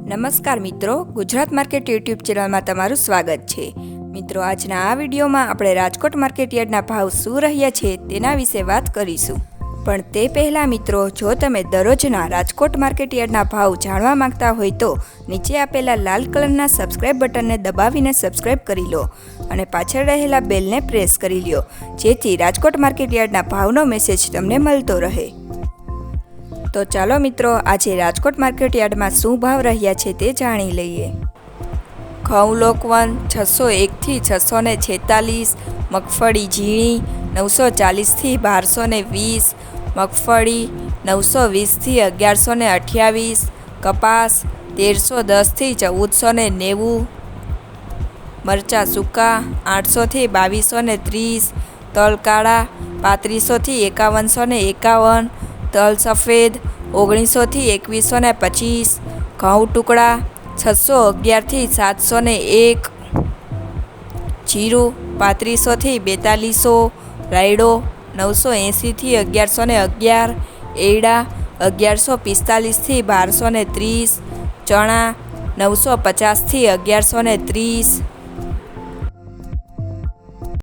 નમસ્કાર મિત્રો, Gujarat market YouTube ચેનલમાં તમારું સ્વાગત છે। મિત્રો, આજના આ વિડીયોમાં આપણે રાજકોટ માર્કેટયાર્ડના ભાવ શું રહ્યા છે તેના વિશે વાત કરીશું। પણ તે પહેલાં મિત્રો, જો તમે દરરોજના રાજકોટ માર્કેટયાર્ડના ભાવ જાણવા માંગતા હોય તો નીચે આપેલા લાલ કલરના સબસ્ક્રાઇબ બટનને દબાવીને સબસ્ક્રાઇબ કરી લો અને પાછળ રહેલા બેલને પ્રેસ કરી લો, જેથી રાજકોટ માર્કેટયાર્ડના ભાવનો મેસેજ તમને મળતો રહે। તો ચાલો મિત્રો, આજે રાજકોટ માર્કેટયાર્ડમાં શું ભાવ રહ્યા છે તે જાણી લઈએ। ઘઉં લોકવન 601 થી 646, મગફળી ઝીણી 940 થી 1220, મગફળી 920 થી 1128, કપાસ 1310 થી 1490, મરચાં સૂકા 800 થી 2230, તલ કાળા 3500 થી 5151, તલ સફેદ 1900 થી 2125, ઘઉં ટુકડા 611 થી 701, જીરું 3500 થી 4200, રાયડો 980 થી 1111, એરડા 1145 થી 1230, ચણા 950 થી 1130,